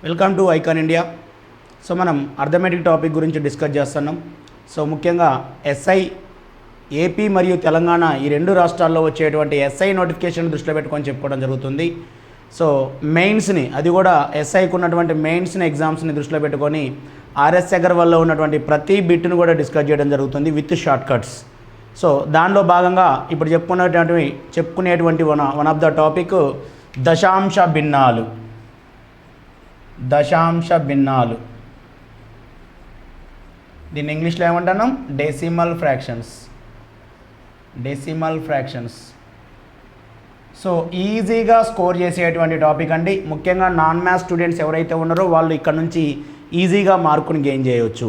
Welcome to icon India. So మనం arithmetic topic గురించి discuss చేస్తున్నాం. సో ముఖ్యంగా ఎస్ఐ ఏపీ మరియు తెలంగాణ ఈ రెండు రాష్ట్రాల్లో వచ్చేటువంటి ఎస్ఐ నోటిఫికేషన్ దృష్టిలో పెట్టుకొని చెప్పుకోవడం జరుగుతుంది. సో మెయిన్స్ని, అది కూడా ఎస్ఐకి ఉన్నటువంటి మెయిన్స్ని ఎగ్జామ్స్ని దృష్టిలో పెట్టుకొని ఆర్ఎస్ అగర్వాల్లో ఉన్నటువంటి ప్రతి బిట్ను కూడా డిస్కస్ చేయడం జరుగుతుంది విత్ షార్ట్ కట్స్. సో దానిలో భాగంగా ఇప్పుడు చెప్పుకునేటువంటి వన్ ఆఫ్ ద టాపిక్ దశాంశ భిన్నాలు. దీన్ని ఇంగ్లీష్లో ఏమంటున్నాం? Decimal fractions. సో ఈజీగా స్కోర్ చేసేటువంటి టాపిక్ అండి. ముఖ్యంగా నాన్ మ్యాథ్స్ స్టూడెంట్స్ ఎవరైతే ఉన్నారో వాళ్ళు ఇక్కడ నుంచి ఈజీగా మార్కుని గెయిన్ చేయవచ్చు.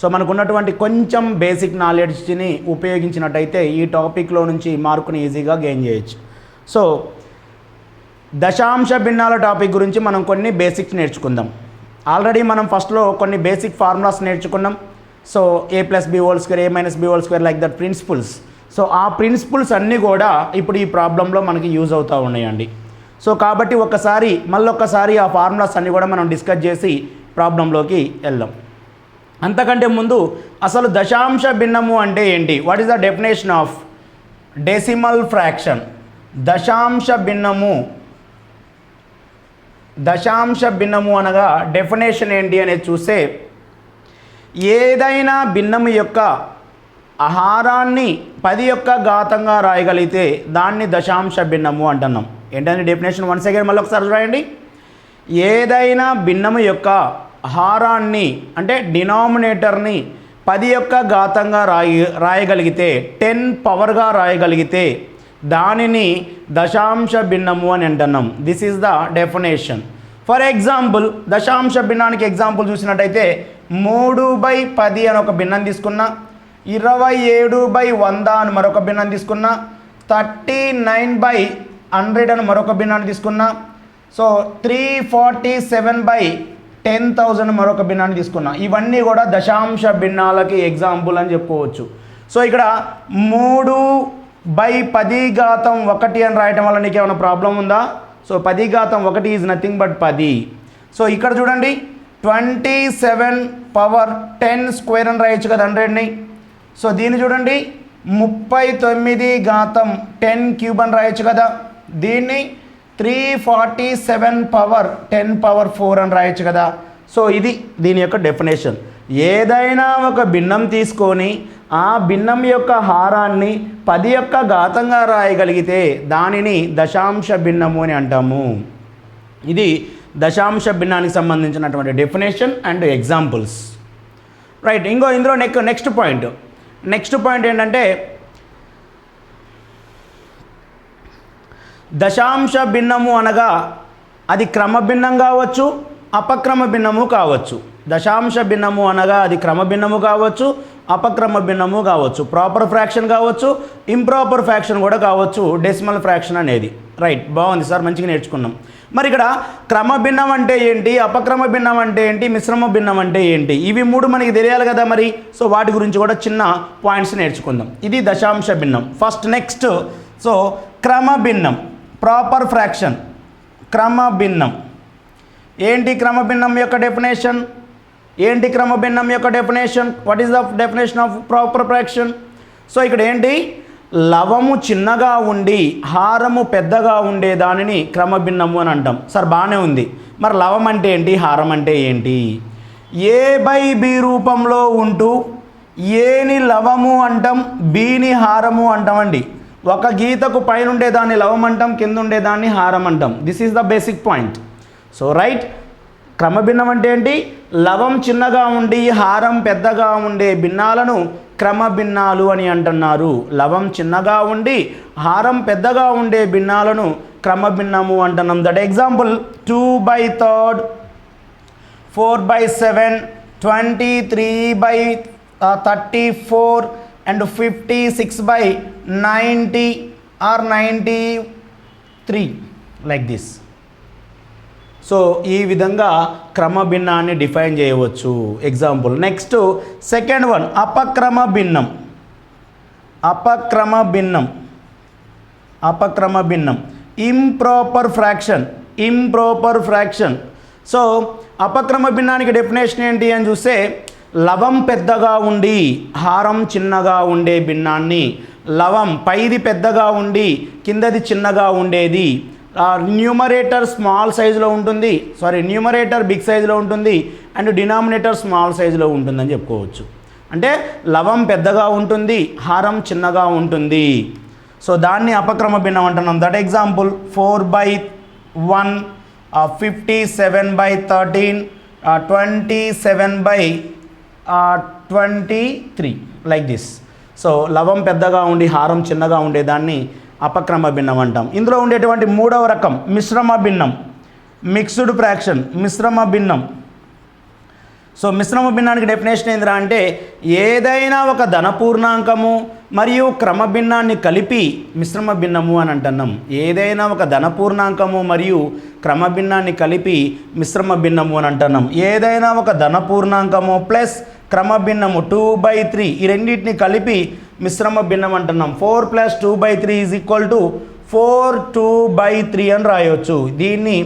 సో మనకున్నటువంటి కొంచెం బేసిక్ నాలెడ్జ్ని ఉపయోగించినట్టయితే ఈ టాపిక్లో నుంచి మార్కుని ఈజీగా గెయిన్ చేయొచ్చు. సో దశాంశ భిన్నాల టాపిక్ గురించి మనం కొన్ని బేసిక్స్ నేర్చుకుందాం. ఆల్రెడీ మనం ఫస్ట్లో కొన్ని బేసిక్ ఫార్ములాస్ నేర్చుకున్నాం. So a+b² a-b² like that principles. So ఆ ప్రిన్సిపల్స్ అన్నీ కూడా ఇప్పుడు ఈ ప్రాబ్లంలో మనకి యూజ్ అవుతూ ఉన్నాయండి. సో కాబట్టి మళ్ళొక్కసారి ఆ ఫార్ములాస్ అన్నీ కూడా మనం డిస్కస్ చేసి ప్రాబ్లంలోకి వెళ్దాం. అంతకంటే ముందు అసలు దశాంశ భిన్నము అంటే ఏంటి? What is the definition of decimal fraction? దశాంశ భిన్నము అనగా డెఫినేషన్ ఏంటి అనేది చూస్తే, ఏదైనా భిన్నము యొక్క ఆహారాన్ని 10 యొక్క ఘాతంగా రాయగలిగితే దాన్ని దశాంశ భిన్నము అంటున్నాం. ఏంటంటే డెఫినేషన్ వన్స్ అగైన్ మళ్ళీ ఒకసారి రాయండి. ఏదైనా భిన్నము యొక్క ఆహారాన్ని అంటే డినామినేటర్ని 10 యొక్క ఘాతంగా రాయగలిగితే 10 పవర్గా రాయగలిగితే దానిని దశాంశ భిన్నము అని అంటున్నాం. This is the definition. For example, దశాంశ భిన్నానికి ఎగ్జాంపుల్ చూసినట్టయితే 3/10 అని ఒక భిన్నం తీసుకున్నా, 27/100 అని మరొక భిన్నం తీసుకున్నా, 39/100 అని మరొక భిన్నాన్ని తీసుకున్నా, సో 347/10,000 మరొక భిన్నాన్ని తీసుకున్నా. ఇవన్నీ కూడా దశాంశ భిన్నాలకి ఎగ్జాంపుల్ అని చెప్పుకోవచ్చు. సో ఇక్కడ 3/10⁻1 అని రాయటం వల్ల నీకు ఏమైనా ప్రాబ్లం ఉందా? So 10⁻1 is nothing but 10. So ఇక్కడ చూడండి 27^10² అని రాయొచ్చు కదా 100ని. సో దీన్ని చూడండి 39×10³ అని రాయొచ్చు కదా. దీన్ని 347×10⁴ అని రాయొచ్చు కదా. సో ఇది దీని యొక్క డెఫినేషన్. ఏదైనా ఒక భిన్నం తీసుకొని ఆ భిన్నం యొక్క హారాన్ని 10 యొక్క ఘాతంగా రాయగలిగితే దానిని దశాంశ భిన్నము అని అంటాము. ఇది దశాంశ భిన్నానికి సంబంధించినటువంటి డెఫినేషన్ అండ్ ఎగ్జాంపుల్స్. రైట్. ఇందులో నెక్స్ట్ పాయింట్ ఏంటంటే, దశాంశ భిన్నము అనగా అది క్రమభిన్నం కావచ్చు, అపక్రమ భిన్నము కావచ్చు. దశాంశ భిన్నము అనగా అది క్రమభిన్నము కావచ్చు, అపక్రమ భిన్నము కావచ్చు, ప్రాపర్ ఫ్రాక్షన్ కావచ్చు, ఇంప్రాపర్ ఫ్రాక్షన్ కూడా కావచ్చు, డెసిమల్ ఫ్రాక్షన్ అనేది. రైట్, బాగుంది సార్, మంచిగా నేర్చుకున్నాం. మరి ఇక్కడ క్రమ భిన్నం అంటే ఏంటి, అపక్రమ భిన్నం అంటే ఏంటి, మిశ్రమ భిన్నం అంటే ఏంటి, ఇవి 3 మనకి తెలియాలి కదా మరి. సో వాటి గురించి కూడా చిన్న పాయింట్స్ నేర్చుకుందాం. ఇది దశాంశ భిన్నం. నెక్స్ట్ సో క్రమ భిన్నం, ప్రాపర్ ఫ్రాక్షన్. క్రమ భిన్నం ఏంటి? క్రమ భిన్నం యొక్క డెఫినేషన్ ఏంటి? క్రమ భిన్నం యొక్క definition, what is the definition of proper fraction? So ఇక్కడ ఏంటి? లవము చిన్నగా ఉండి హారము పెద్దగా ఉండే దానిని క్రమభిన్నము అని అంటాం. సార్ బాగానే ఉంది, మరి లవం అంటే ఏంటి, హారం అంటే ఏంటి? a/b రూపంలో ఉంటూ ఏని లవము అంటాం, బీని హారము అంటామండి. ఒక గీతకు పైన ఉండేదాన్ని లవం అంటాం, కింద ఉండేదాన్ని హారం అంటాం. This is the basic point. So right, క్రమభిన్నం అంటే ఏంటి? లవం చిన్నగా ఉండి హారం పెద్దగా ఉండే భిన్నాలను క్రమభిన్నాలు అని అంటున్నారు. లవం చిన్నగా ఉండి హారం పెద్దగా ఉండే భిన్నాలను క్రమభిన్నము అంటున్నాం. That example 2/3, 4/7, 23/34 and 56/90 or 93 like this. So ఈ విధంగా క్రమభిన్నాన్ని డిఫైన్ చేయవచ్చు. ఎగ్జాంపుల్. నెక్స్ట్ సెకండ్ వన్, అపక్రమ భిన్నం, ఇంప్రాపర్ ఫ్రాక్షన్. సో అపక్రమ భిన్నానికి డెఫినేషన్ ఏంటి అని చూస్తే లవం పెద్దగా ఉండి హారం చిన్నగా ఉండే భిన్నాన్ని, లవం పైది పెద్దగా ఉండి కిందది చిన్నగా ఉండేది, న్యూమరేటర్ స్మాల్ సైజులో ఉంటుంది, న్యూమరేటర్ బిగ్ సైజులో ఉంటుంది అండ్ డినామినేటర్ స్మాల్ సైజులో ఉంటుందని చెప్పుకోవచ్చు. అంటే లవం పెద్దగా ఉంటుంది, హారం చిన్నగా ఉంటుంది. సో దాన్ని అపక్రమ భిన్నం అంటున్నాం. That example 4/1, 57/13, 27/23 like this. So లవం పెద్దగా ఉండి హారం చిన్నగా ఉండేదాన్ని అపక్రమ భిన్నం అంటాం. ఇందులో ఉండేటువంటి మూడవ రకం మిశ్రమ భిన్నం, మిక్స్డ్ ఫ్రాక్షన్, మిశ్రమ భిన్నం. సో మిశ్రమ భిన్నానికి డెఫినేషన్ ఏందిరా అంటే ఏదైనా ఒక ధనపూర్ణాంకము మరియు క్రమభిన్నాన్ని కలిపి మిశ్రమ భిన్నము అని అంటున్నాం. ఏదైనా ఒక ధనపూర్ణాంకము మరియు క్రమభిన్నాన్ని కలిపి మిశ్రమ భిన్నము అని అంటున్నాం. ఏదైనా ఒక ధనపూర్ణాంకము ప్లస్ క్రమభిన్నము 2/3 ఈ రెండింటిని కలిపి మిశ్రమ భిన్నం అంటున్నాం. 4 + 2/3 = 4 2/3 అని రాయవచ్చు. దీన్ని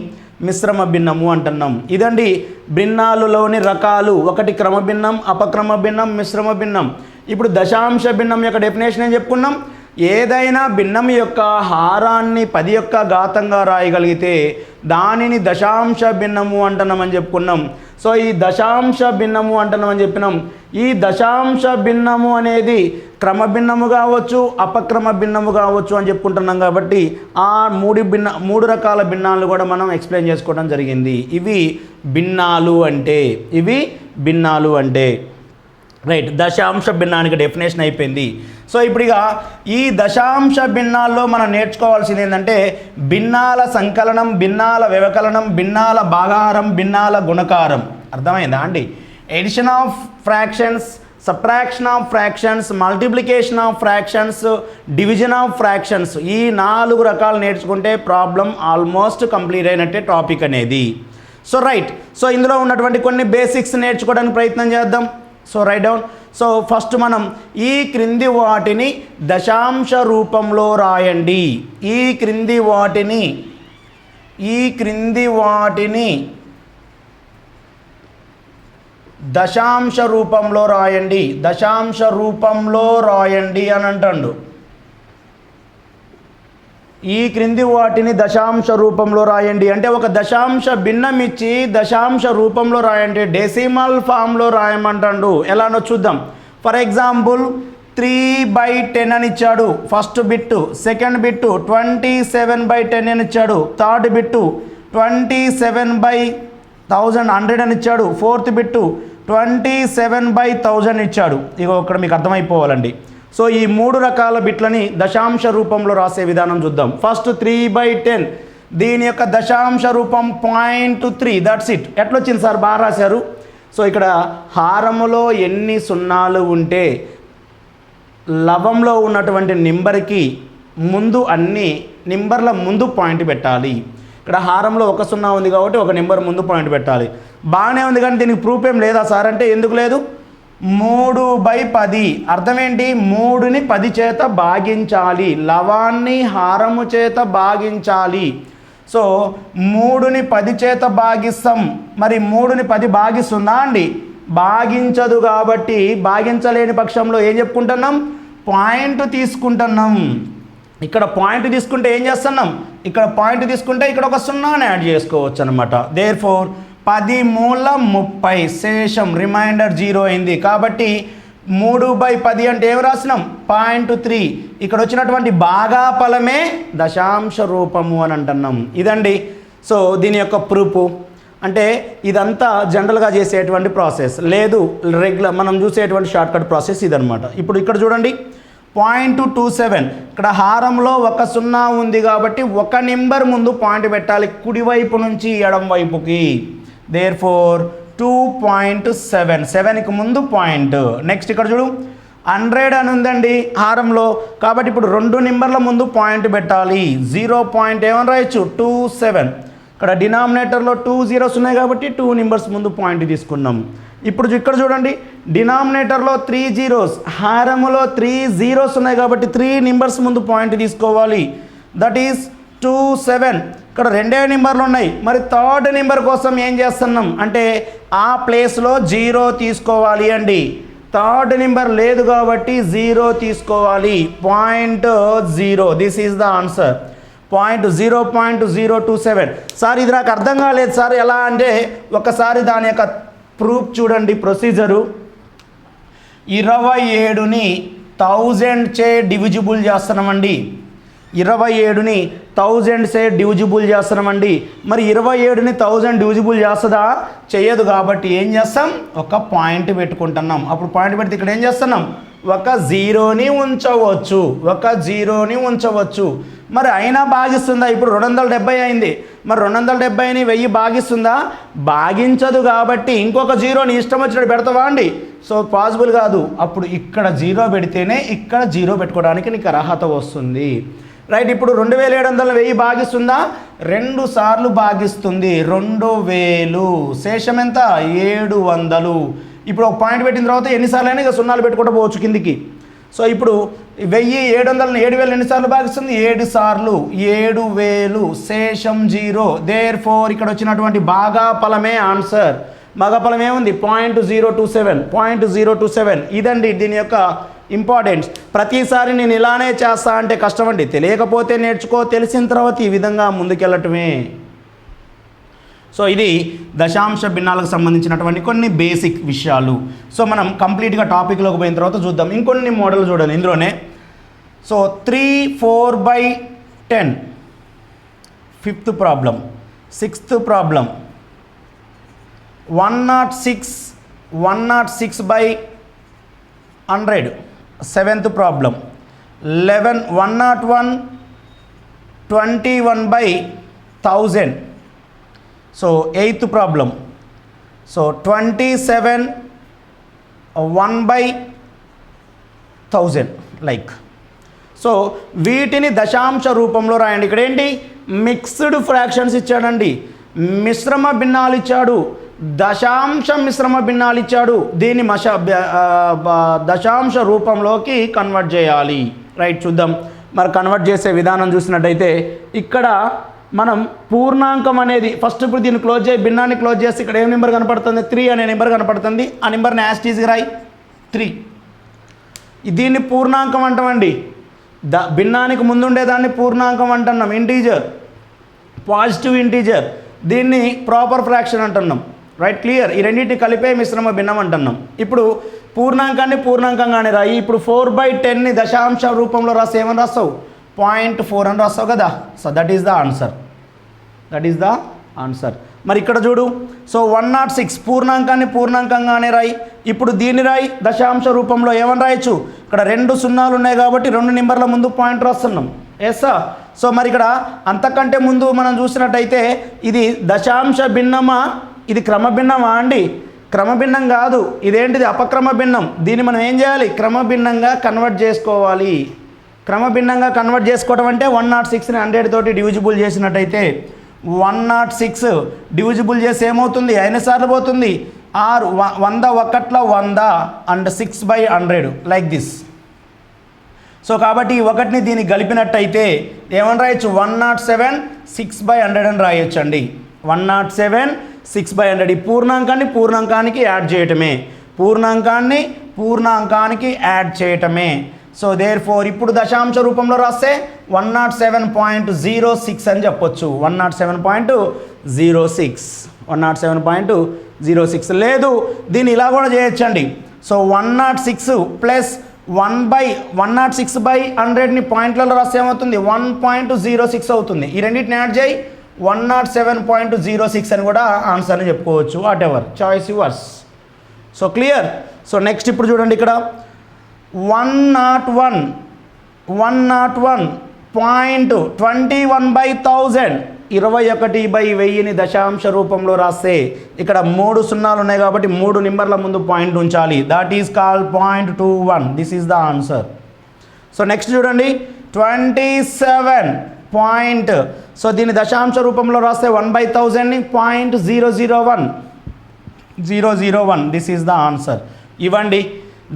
మిశ్రమ భిన్నము అంటున్నాం. ఇదండి భిన్నాలులోని రకాలు. ఒకటి క్రమభిన్నం, అపక్రమ భిన్నం, మిశ్రమ భిన్నం. ఇప్పుడు దశాంశ భిన్నం యొక్క డెఫినేషన్ ఏం చెప్పుకున్నాం? ఏదైనా భిన్నం యొక్క హారాన్ని 10 యొక్క ఘాతంగా రాయగలిగితే దానిని దశాంశ భిన్నము అంటున్నామని చెప్పుకున్నాం. సో ఈ దశాంశ భిన్నము అంటున్నామని చెప్పినాం. ఈ దశాంశ భిన్నము అనేది క్రమభిన్నము కావచ్చు, అపక్రమ భిన్నము కావచ్చు అని చెప్పుకుంటున్నాం. కాబట్టి ఆ మూడు రకాల భిన్నాలను కూడా మనం ఎక్స్ప్లెయిన్ చేసుకోవడం జరిగింది. ఇవి భిన్నాలు అంటే రైట్. దశాంశ భిన్నానికి డెఫినేషన్ అయిపోయింది. సో ఇప్పుడు ఈ దశాంశ భిన్నాల్లో మనం నేర్చుకోవాల్సింది ఏంటంటే భిన్నాల సంకలనం, భిన్నాల వ్యవకలనం, భిన్నాల భాగాహారం, భిన్నాల గుణకారం. అర్థమైందా అండి? Addition of fractions, subtraction of fractions, multiplication of fractions, division of fractions, ఈ 4 రకాలు నేర్చుకుంటే ప్రాబ్లం ఆల్మోస్ట్ కంప్లీట్ అయినట్టే టాపిక్ అనేది. So right. సో ఇందులో ఉన్నటువంటి కొన్ని బేసిక్స్ నేర్చుకోవడానికి ప్రయత్నం చేద్దాం. So write down. So first మనం ఈ క్రింది వాటిని దశాంశ రూపంలో రాయండి. ఈ క్రింది వాటిని దశాంశ రూపంలో రాయండి. దశాంశ రూపంలో రాయండి అని అంటాడు. ఈ క్రింది వాటిని దశాంశ రూపంలో రాయండి అంటే ఒక దశాంశ భిన్నం ఇచ్చి దశాంశ రూపంలో రాయండి, డెసిమల్ ఫామ్లో రాయమంటాడు. ఎలానో చూద్దాం. ఫర్ ఎగ్జాంపుల్ 3/10 అని ఇచ్చాడు ఫస్ట్ బిట్టు, సెకండ్ బిట్టు 27/10 అని ఇచ్చాడు, థర్డ్ బిట్టు 27/1000 అని ఇచ్చాడు, ఫోర్త్ బిట్టు 27/1000 ఇచ్చాడు. ఇగో ఇక్కడ మీకు అర్థమైపోవాలండి. సో ఈ 3 రకాల బిట్లని దశాంశ రూపంలో రాసే విధానం చూద్దాం. ఫస్ట్ 3/10, దీని యొక్క దశాంశ రూపం 0.3. That's it. ఎట్లా వచ్చింది సార్? బాగా రాశారు. సో ఇక్కడ హారములో ఎన్ని సున్నాలు ఉంటే లవంలో ఉన్నటువంటి నెంబర్కి ముందు అన్ని నెంబర్ల ముందు పాయింట్ పెట్టాలి. ఇక్కడ హారంలో 1 సున్నా ఉంది కాబట్టి ఒక నెంబర్ ముందు పాయింట్ పెట్టాలి. బాగానే ఉంది కానీ దీనికి ప్రూఫ్ ఏం లేదా సార్ అంటే ఎందుకు లేదు? 3/10 అర్థం ఏంటి? 3ని 10 చేత భాగించాలి, లవాన్ని హారము చేత భాగించాలి. సో 3ని 10 చేత భాగిస్తాం. మరి 3ని 10 భాగిస్తుందా అండి? భాగించదు. కాబట్టి భాగించలేని పక్షంలో ఏం చెప్పుకుంటున్నాం? పాయింట్ తీసుకుంటున్నాం. ఇక్కడ పాయింట్ తీసుకుంటే ఏం చేస్తున్నాం? ఇక్కడ పాయింట్ తీసుకుంటే ఇక్కడ ఒక సున్నాని యాడ్ చేసుకోవచ్చు అనమాట. దేర్ఫోర్ 10 మూల 30 శేషం రిమైండర్ 0 అయింది. కాబట్టి 3/10 అంటే ఏం రాసినాం? 0.3. ఇక్కడ వచ్చినటువంటి భాగాఫలమే దశాంశ రూపము అని అంటున్నాం. ఇదండి. సో దీని యొక్క ప్రూఫ్ అంటే ఇదంతా జనరల్గా చేసేటువంటి ప్రాసెస్, లేదు రెగ్యులర్ మనం చూసేటువంటి షార్ట్కట్ ప్రాసెస్ ఇదనమాట. ఇప్పుడు ఇక్కడ చూడండి 0.27. ఇక్కడ హారంలో 1 సున్నా ఉంది కాబట్టి ఒక నెంబర్ ముందు పాయింట్ పెట్టాలి, కుడివైపు నుంచి ఎడం వైపుకి. దేర్ఫోర్ 2.7, 7కి ముందు పాయింట్. నెక్స్ట్ ఇక్కడ చూడు 100 అని ఉందండి హారంలో, కాబట్టి ఇప్పుడు 2 నెంబర్ల ముందు పాయింట్ పెట్టాలి. 0 ఏమని రాయొచ్చు? 27. ఇక్కడ డినామినేటర్లో 2 zeros ఉన్నాయి కాబట్టి 2 నెంబర్స్ ముందు పాయింట్ తీసుకున్నాం. ఇప్పుడు ఇక్కడ చూడండి డినామినేటర్లో 3 zeros, హారములో 3 zeros ఉన్నాయి కాబట్టి 3 నెంబర్స్ ముందు పాయింట్ తీసుకోవాలి. దట్ ఈస్ 27 ఇక్కడ రెండే నెంబర్లు ఉన్నాయి. మరి థర్డ్ నెంబర్ కోసం ఏం చేస్తున్నాం అంటే ఆ ప్లేస్లో 0 తీసుకోవాలి అండి. థర్డ్ నెంబర్ లేదు కాబట్టి 0 తీసుకోవాలి. 0.0 this is the answer. 0.027. Sir ఇది నాకు అర్థం కాలేదు సార్ ఎలా అంటే ఒకసారి దాని యొక్క ప్రూఫ్ చూడండి. ప్రొసీజరు 27ని 1000 చే డివిజిబుల్ చేస్తున్నామండి. 27ని 1000 చే డివిజిబుల్ చేస్తున్నామండి. మరి 27ని 1000 డివిజిబుల్ చేస్తుందా? చేయదు. కాబట్టి ఏం చేస్తాం? ఒక పాయింట్ పెట్టుకుంటున్నాం. అప్పుడు పాయింట్ పెడితే ఇక్కడ ఏం చేస్తున్నాం? ఒక జీరోని ఉంచవచ్చు. ఒక జీరోని ఉంచవచ్చు. మరి అయినా భాగిస్తుందా? ఇప్పుడు 270 అయింది. మరి 270ని 1000 భాగిస్తుందా? భాగించదు. కాబట్టి ఇంకొక జీరోని ఇష్టం వచ్చినట్టు పెడతావా అండి? సో పాసిబుల్ కాదు. అప్పుడు ఇక్కడ 0 పెడితేనే ఇక్కడ 0 పెట్టుకోవడానికి నీకు అర్హత వస్తుంది. రైట్. ఇప్పుడు 2700 1000 భాగిస్తుందా? 2 సార్లు భాగిస్తుంది. 2000. శేషం ఎంత? 700. ఇప్పుడు ఒక పాయింట్ పెట్టిన తర్వాత ఎన్నిసార్లు అయినా ఇక సున్నాలు పెట్టుకుంటూ పోవచ్చు కిందికి. సో ఇప్పుడు 700 ఎన్నిసార్లు భాగిస్తుంది? 7 సార్లు. 7000. శేషం 0. దేర్ ఫోర్ ఇక్కడ వచ్చినటువంటి భాగాఫలమే ఆన్సర్. భాగాఫలం ఏముంది? 0.027. ఇదండి దీని యొక్క ఇంపార్టెన్స్. ప్రతిసారి నేను ఇలానే చేస్తా అంటే కష్టం అండి. తెలియకపోతే నేర్చుకో, తెలిసిన తర్వాత ఈ విధంగా ముందుకెళ్ళటమే. సో ఇది దశాంశ భిన్నాలకు సంబంధించినటువంటి కొన్ని బేసిక్ విషయాలు. సో మనం కంప్లీట్గా టాపిక్లోకి పోయిన తర్వాత చూద్దాం. ఇంకొన్ని మోడల్ చూడండి ఇందులోనే. So 3/4/10. 5th problem. 6th problem. 106/100. 7th problem. 101 21/1000. So 8th problem. So 27 1/1000 like. So వీటిని దశాంశ రూపంలో రాయండి. ఇక్కడ ఏంటి? మిక్స్డ్ ఫ్రాక్షన్స్ ఇచ్చాడండి. మిశ్రమ భిన్నాలు ఇచ్చాడు. దశాంశ మిశ్రమ భిన్నాలు ఇచ్చాడు. దీన్ని దశాంశ రూపంలోకి కన్వర్ట్ చేయాలి. రైట్, చూద్దాం. మరి కన్వర్ట్ చేసే విధానం చూసినట్టయితే ఇక్కడ మనం పూర్ణాంకం అనేది ఫస్ట్ ఇప్పుడు దీన్ని క్లోజ్ చేయి, భిన్నాన్ని క్లోజ్ చేస్తే ఇక్కడ ఏం నెంబర్ కనపడుతుంది? 3 అనే నెంబర్ కనపడుతుంది. ఆ నెంబర్ని యాస్టీజ్గా రాయి 3. దీన్ని పూర్ణాంకం అంటామండి. భిన్నానికి ముందుండేదాన్ని పూర్ణాంకం అంటున్నాం. Integer, positive integer. దీన్ని ప్రాపర్ ఫ్రాక్షన్ అంటున్నాం. Right, clear. ఈ రెండింటిని కలిపే మిశ్రమ భిన్నం అంటున్నాం. ఇప్పుడు పూర్ణాంకాన్ని పూర్ణాంకంగానే రాయి. ఇప్పుడు 4/10ని దశాంశ రూపంలో రాస్తే ఏమని రాస్తావు? 0.4 అని రాస్తావు కదా. So that is the answer. మరి ఇక్కడ చూడు. సో 106 పూర్ణాంకాన్ని పూర్ణాంకంగానే రాయి. ఇప్పుడు దీన్ని రాయి దశాంశ రూపంలో. ఏమని రాయొచ్చు? ఇక్కడ 2 సున్నాలు ఉన్నాయి కాబట్టి 2 నెంబర్ల ముందు పాయింట్ రాస్తున్నాం. ఎస్సా. సో మరి ఇక్కడ అంతకంటే ముందు మనం చూసినట్టయితే ఇది దశాంశ భిన్నమా, ఇది క్రమభిన్నమా అండి? క్రమభిన్నం కాదు. ఇదేంటిది? అపక్రమ భిన్నం. దీన్ని మనం ఏం చేయాలి? క్రమభిన్నంగా కన్వర్ట్ చేసుకోవాలి. క్రమభిన్నంగా కన్వర్ట్ చేసుకోవడం అంటే 106ని 100 తోటి డివిజిబుల్ చేసినట్టయితే 106 డివిజిబుల్ చేసి ఏమవుతుంది? 5 సార్లు పోతుంది. 6 100 1 100 అండ్ 6/100 లైక్ దిస్. సో కాబట్టి ఈ 1ని దీన్ని కలిపినట్టయితే ఏమని రాయొచ్చు? 107 6/100 అని రాయొచ్చు అండి. 107 6/100. ఈ పూర్ణాంకాన్ని పూర్ణాంకానికి యాడ్ చేయటమే. పూర్ణాంకానికి యాడ్ చేయటమే. సో దేర్ ఫోర్ ఇప్పుడు దశాంశ రూపంలో రాస్తే 107.06 అని చెప్పొచ్చు. 107.06 లేదు. దీన్ని ఇలా కూడా చేయొచ్చండి. సో 106 ప్లస్ 106/100ని పాయింట్లలో రాస్తే ఏమవుతుంది? 1.06 అవుతుంది. ఈ రెండింటిని యాడ్ చేయి 107.06 అని కూడా ఆన్సర్ అని చెప్పుకోవచ్చు. What ever choice yours. So clear. So next ఇప్పుడు చూడండి ఇక్కడ 101.21/1000. 21/1000ని దశాంశ రూపంలో రాస్తే ఇక్కడ 3 సున్నాలు ఉన్నాయి కాబట్టి 3 నెంబర్ల ముందు పాయింట్ ఉంచాలి. That is called 0.21. This is the answer. So next చూడండి 27 పాయింట్. సో దీన్ని దశాంశ రూపంలో రాస్తే 1/1000ని 0.001. This is the answer. ఇవ్వండి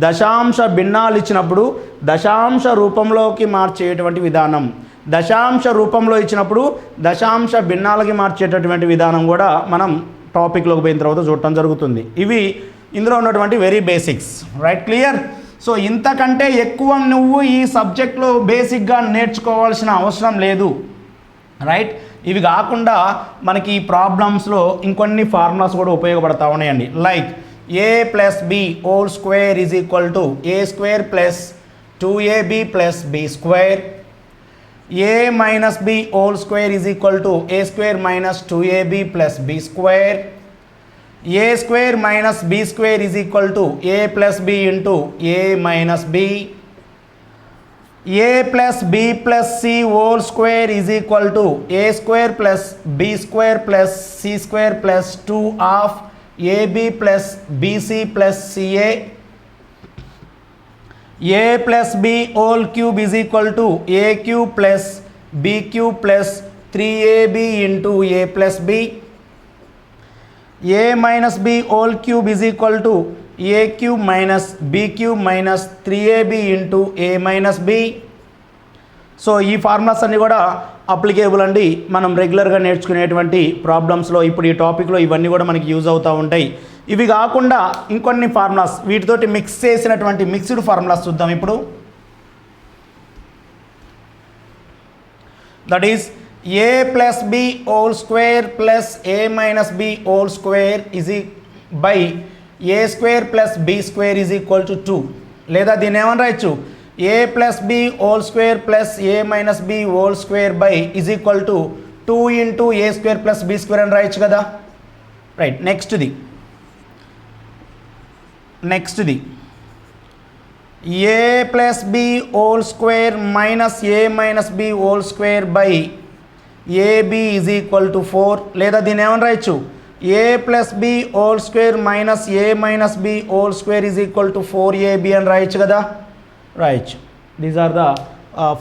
దశాంశ భిన్నాలు ఇచ్చినప్పుడు దశాంశ రూపంలోకి మార్చేటువంటి విధానం. దశాంశ రూపంలో ఇచ్చినప్పుడు దశాంశ భిన్నాలకి మార్చేటటువంటి విధానం కూడా మనం టాపిక్లోకి పోయిన తర్వాత చూడటం జరుగుతుంది. ఇవి ఇందులో ఉన్నటువంటి very basics. Right, clear? So ఇంతకంటే ఎక్కువ నువ్వు ఈ సబ్జెక్ట్లో బేసిక్గా నేర్చుకోవాల్సిన అవసరం లేదు. రైట్, ఇవి కాకుండా మనకి ఈ ప్రాబ్లమ్స్లో ఇంకొన్ని ఫార్ములాస్ కూడా ఉపయోగపడతా ఉన్నాయండి. Like a plus b whole square is equal to a square plus 2ab plus B square, a minus b whole square is equal to a square minus 2ab plus B square, a square minus b square is equal to a plus B into a minus b, a plus b plus c whole square is equal to a square plus B square plus c square plus 2 of a b plus b c plus c a, a plus b whole cube is equal to a cube plus B cube plus 3ab into a plus b, a minus b whole cube is equal to a cube minus B cube minus 3ab into a minus b. So ఈ formulas అన్నీ కూడా applicable అండి మనం రెగ్యులర్గా నేర్చుకునేటువంటి ప్రాబ్లమ్స్లో. ఇప్పుడు ఈ టాపిక్లో ఇవన్నీ కూడా మనకి యూజ్ అవుతూ ఉంటాయి. ఇవి కాకుండా ఇంకొన్ని ఫార్ములాస్ వీటితోటి మిక్స్ చేసినటువంటి మిక్స్డ్ ఫార్ములాస్ చూద్దాం ఇప్పుడు. That is a plus b whole square plus a minus b whole square is by A square plus B square is equal to 2. లేదా దీన్ని ఏమని రాయొచ్చు, ఏ plus b whole square plus a minus b whole square by is equal to 2 into A square plus B square అని రాయొచ్చు కదా. Right, నెక్స్ట్ది a plus b whole square minus a minus b whole square by a b is equal to 4. లేదా దీన్ని ఏమని రాయొచ్చు, ఏ plus b whole square minus a minus b whole square is equal to 4ab అని రాయొచ్చు కదా. రాయొచ్చు. These are the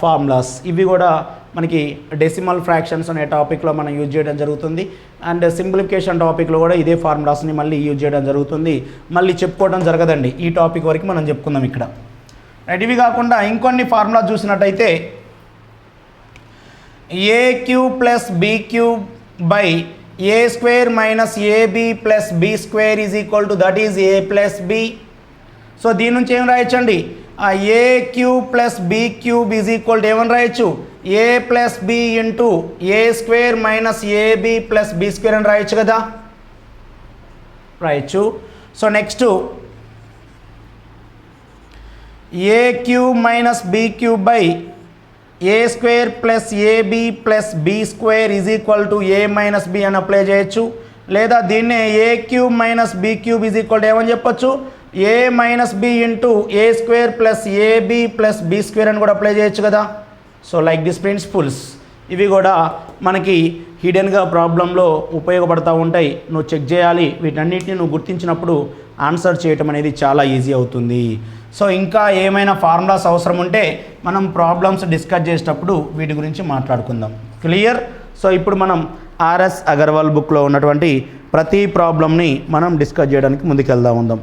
formulas. ఇవి కూడా మనకి డెసిమల్ ఫ్రాక్షన్స్ అనే టాపిక్లో మనం యూజ్ చేయడం జరుగుతుంది. అండ్ సింప్లిఫికేషన్ టాపిక్లో కూడా ఇదే ఫార్ములాస్ని మళ్ళీ యూజ్ చేయడం జరుగుతుంది. మళ్ళీ చెప్పుకోవడం జరగదండి, ఈ టాపిక్ వరకు మనం చెప్పుకుందాం ఇక్కడ. రైట్, ఇవి కాకుండా ఇంకొన్ని ఫార్ములాస్ చూసినట్టయితే A cube plus B cube by A square minus AB plus B square is equal to that is A plus B. So దీని నుంచి ఏం రాయొచ్చండి, A cube plus B cube is equal to ఏమని రాయొచ్చు, ఏ plus B into ఏ square minus AB plus B square అని రాయొచ్చు కదా. రాయొచ్చు. So next A cube minus B cube by A square plus AB plus B square is equal to A minus B అని apply చేయొచ్చు. లేదా దీన్నే A cube minus B cube is equal to ఏమని చెప్పొచ్చు, A minus B into A square plus AB plus B square అని కూడా apply చేయొచ్చు కదా. సో లైక్ దిస్ ప్రిన్సిపుల్స్ ఇవి కూడా మనకి హిడెన్గా ప్రాబ్లంలో ఉపయోగపడతా ఉంటాయి. నువ్వు చెక్ చేయాలి, వీటన్నిటిని నువ్వు గుర్తించినప్పుడు ఆన్సర్ చేయటం అనేది చాలా ఈజీ అవుతుంది. సో ఇంకా ఏమైనా ఫార్ములాస్ అవసరం ఉంటే మనం ప్రాబ్లమ్స్ డిస్కస్ చేసేటప్పుడు వీటి గురించి మాట్లాడుకుందాం. క్లియర్? సో ఇప్పుడు మనం ఆర్ఎస్ అగర్వాల్ బుక్లో ఉన్నటువంటి ప్రతి ప్రాబ్లమ్ని మనం డిస్కస్ చేయడానికి ముందుకెళ్దాం.